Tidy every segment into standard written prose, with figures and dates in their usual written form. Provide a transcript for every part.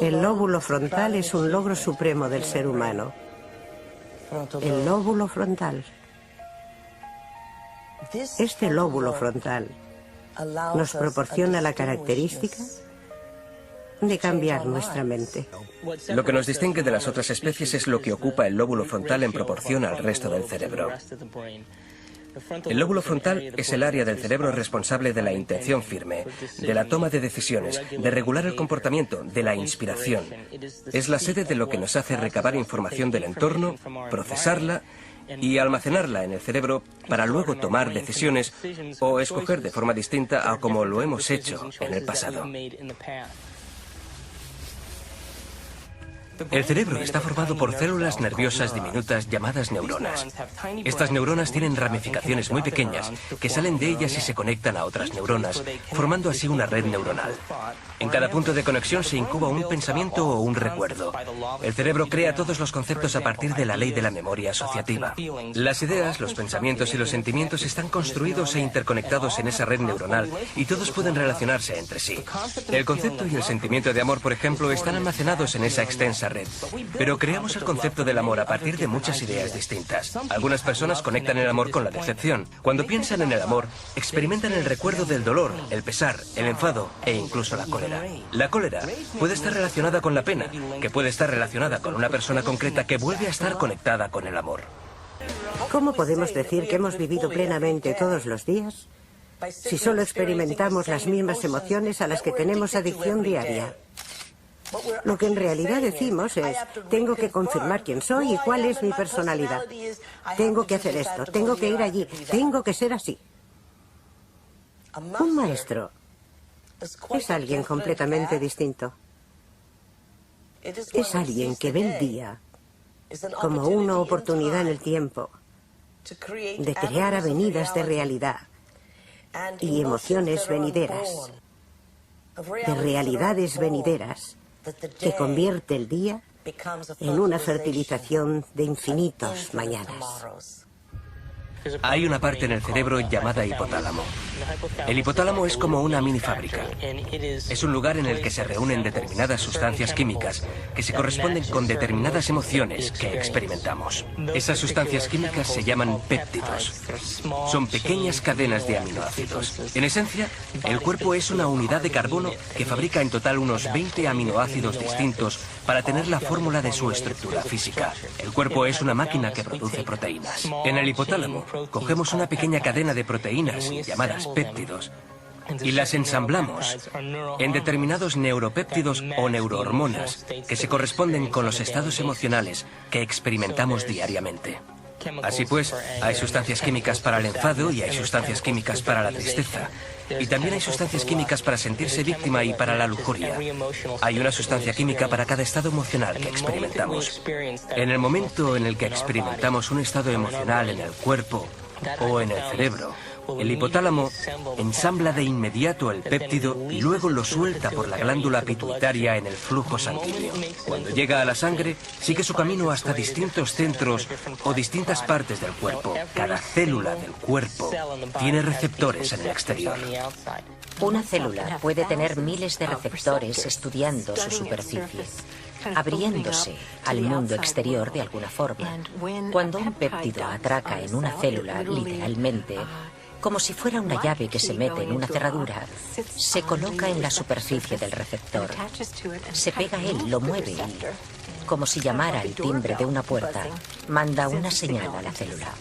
El lóbulo frontal es un logro supremo del ser humano. El lóbulo frontal. Este lóbulo frontal nos proporciona la característica de cambiar nuestra mente. Lo que nos distingue de las otras especies es lo que ocupa el lóbulo frontal en proporción al resto del cerebro. El lóbulo frontal es el área del cerebro responsable de la intención firme, de la toma de decisiones, de regular el comportamiento, de la inspiración. Es la sede de lo que nos hace recabar información del entorno, procesarla y almacenarla en el cerebro para luego tomar decisiones o escoger de forma distinta a como lo hemos hecho en el pasado. El cerebro está formado por células nerviosas diminutas llamadas neuronas. Estas neuronas tienen ramificaciones muy pequeñas que salen de ellas y se conectan a otras neuronas, formando así una red neuronal. En cada punto de conexión se incuba un pensamiento o un recuerdo. El cerebro crea todos los conceptos a partir de la ley de la memoria asociativa. Las ideas, los pensamientos y los sentimientos están construidos e interconectados en esa red neuronal y todos pueden relacionarse entre sí. El concepto y el sentimiento de amor, por ejemplo, están almacenados en esa extensa red. Pero creamos el concepto del amor a partir de muchas ideas distintas. Algunas personas conectan el amor con la decepción. Cuando piensan en el amor, experimentan el recuerdo del dolor, el pesar, el enfado e incluso la cólera. La cólera puede estar relacionada con la pena, que puede estar relacionada con una persona concreta que vuelve a estar conectada con el amor. ¿Cómo podemos decir que hemos vivido plenamente todos los días si solo experimentamos las mismas emociones a las que tenemos adicción diaria? Lo que en realidad decimos es, tengo que confirmar quién soy y cuál es mi personalidad. Tengo que hacer esto, tengo que ir allí, tengo que ser así. Un maestro es alguien completamente distinto. Es alguien que ve el día como una oportunidad en el tiempo de crear avenidas de realidad y emociones venideras, de realidades venideras, que convierte el día en una fertilización de infinitos mañanas. Hay una parte en el cerebro llamada hipotálamo. El hipotálamo es como una mini fábrica. Es un lugar en el que se reúnen determinadas sustancias químicas que se corresponden con determinadas emociones que experimentamos. Esas sustancias químicas se llaman péptidos. Son pequeñas cadenas de aminoácidos. En esencia, el cuerpo es una unidad de carbono que fabrica en total unos 20 aminoácidos distintos para tener la fórmula de su estructura física. El cuerpo es una máquina que produce proteínas. En el hipotálamo, cogemos una pequeña cadena de proteínas llamadas péptidos y las ensamblamos en determinados neuropéptidos o neurohormonas que se corresponden con los estados emocionales que experimentamos diariamente. Así pues, hay sustancias químicas para el enfado y hay sustancias químicas para la tristeza. Y también hay sustancias químicas para sentirse víctima y para la lujuria. Hay una sustancia química para cada estado emocional que experimentamos. En el momento en el que experimentamos un estado emocional en el cuerpo o en el cerebro, el hipotálamo ensambla de inmediato el péptido y luego lo suelta por la glándula pituitaria en el flujo sanguíneo. Cuando llega a la sangre, sigue su camino hasta distintos centros o distintas partes del cuerpo. Cada célula del cuerpo tiene receptores en el exterior. Una célula puede tener miles de receptores estudiando su superficie, abriéndose al mundo exterior de alguna forma. Cuando un péptido atraca en una célula, literalmente, como si fuera una llave que se mete en una cerradura, se coloca en la superficie del receptor. Se pega a él, lo mueve y, como si llamara el timbre de una puerta, manda una señal a la célula.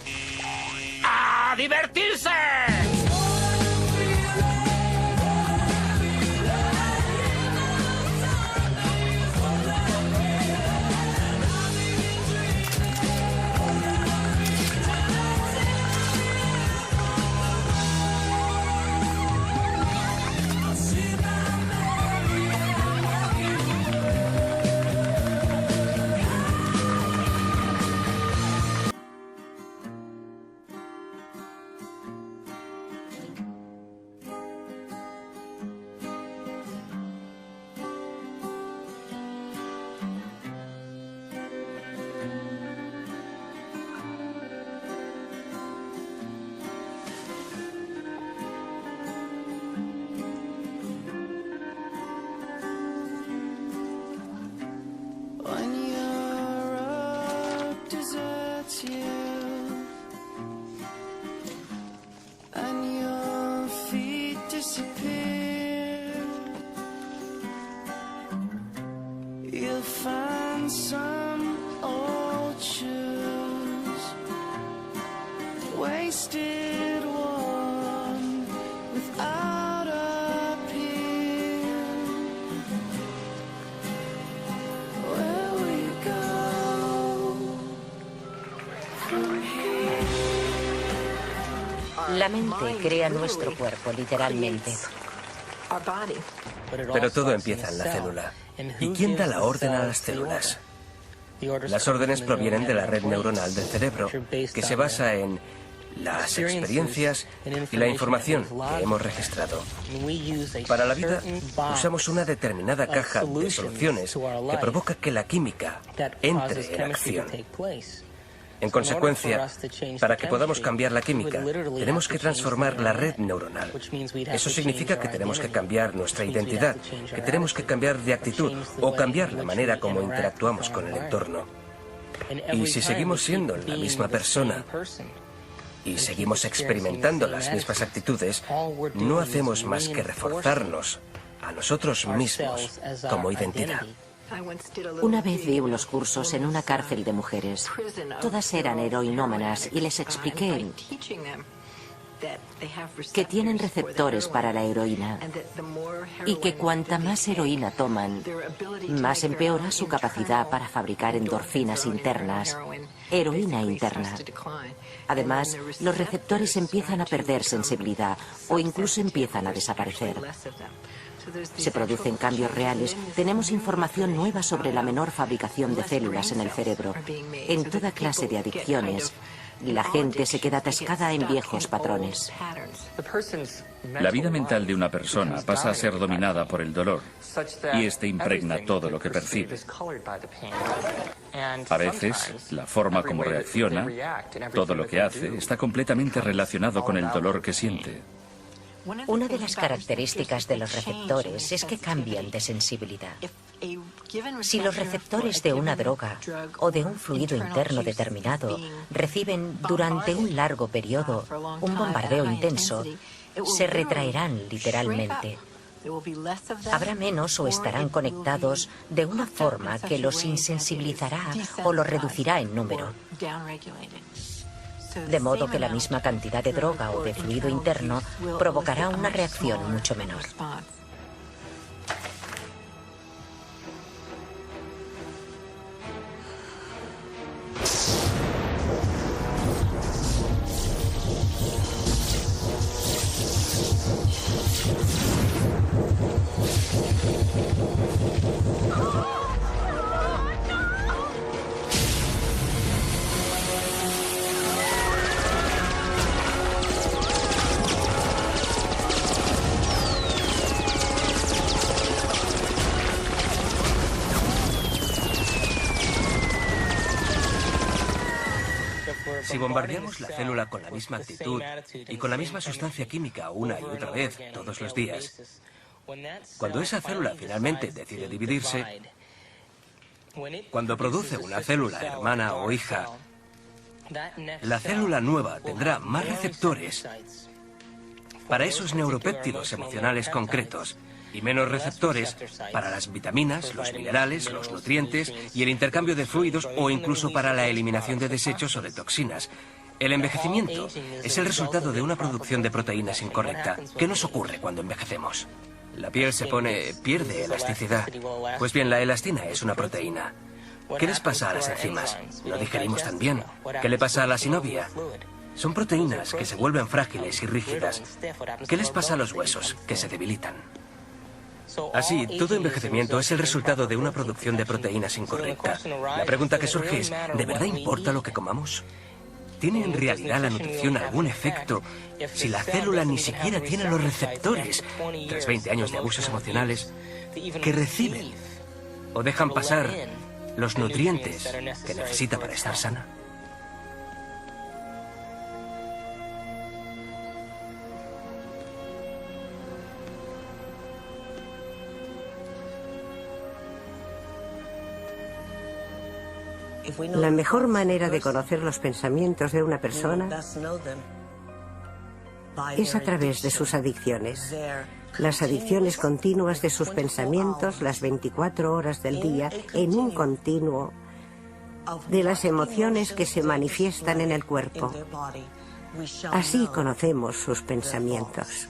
¡A divertirse! La mente crea nuestro cuerpo, literalmente. Pero todo empieza en la célula. ¿Y quién da la orden a las células? Las órdenes provienen de la red neuronal del cerebro, que se basa en las experiencias y la información que hemos registrado. Para la vida usamos una determinada caja de soluciones que provoca que la química entre en acción. En consecuencia, para que podamos cambiar la química, tenemos que transformar la red neuronal. Eso significa que tenemos que cambiar nuestra identidad, que tenemos que cambiar de actitud o cambiar la manera como interactuamos con el entorno. Y si seguimos siendo la misma persona y seguimos experimentando las mismas actitudes, no hacemos más que reforzarnos a nosotros mismos como identidad. Una vez di unos cursos en una cárcel de mujeres. Todas eran heroinómanas y les expliqué que tienen receptores para la heroína y que cuanta más heroína toman, más empeora su capacidad para fabricar endorfinas internas, heroína interna. Además, los receptores empiezan a perder sensibilidad o incluso empiezan a desaparecer. Se producen cambios reales. Tenemos información nueva sobre la menor fabricación de células en el cerebro. En toda clase de adicciones, la gente se queda atascada en viejos patrones. La vida mental de una persona pasa a ser dominada por el dolor y este impregna todo lo que percibe. A veces, la forma como reacciona, todo lo que hace, está completamente relacionado con el dolor que siente. Una de las características de los receptores es que cambian de sensibilidad. Si los receptores de una droga o de un fluido interno determinado reciben durante un largo periodo un bombardeo intenso, se retraerán literalmente. Habrá menos o estarán conectados de una forma que los insensibilizará o los reducirá en número. De modo que la misma cantidad de droga o de fluido interno provocará una reacción mucho menor. Si bombardeamos la célula con la misma actitud y con la misma sustancia química una y otra vez, todos los días, cuando esa célula finalmente decide dividirse, cuando produce una célula hermana o hija, la célula nueva tendrá más receptores para esos neuropéptidos emocionales concretos y menos receptores para las vitaminas, los minerales, los nutrientes y el intercambio de fluidos o incluso para la eliminación de desechos o de toxinas. El envejecimiento es el resultado de una producción de proteínas incorrecta. ¿Qué nos ocurre cuando envejecemos? La piel pierde elasticidad. Pues bien, la elastina es una proteína. ¿Qué les pasa a las enzimas? ¿No digerimos tan bien? ¿Qué le pasa a la sinovia? Son proteínas que se vuelven frágiles y rígidas. ¿Qué les pasa a los huesos? Que se debilitan. Así, todo envejecimiento es el resultado de una producción de proteínas incorrecta. La pregunta que surge es, ¿de verdad importa lo que comamos? ¿Tiene en realidad la nutrición algún efecto si la célula ni siquiera tiene los receptores, tras 20 años de abusos emocionales, que reciben o dejan pasar los nutrientes que necesita para estar sana? La mejor manera de conocer los pensamientos de una persona es a través de sus adicciones. Las adicciones continuas de sus pensamientos las 24 horas del día en un continuo de las emociones que se manifiestan en el cuerpo. Así conocemos sus pensamientos.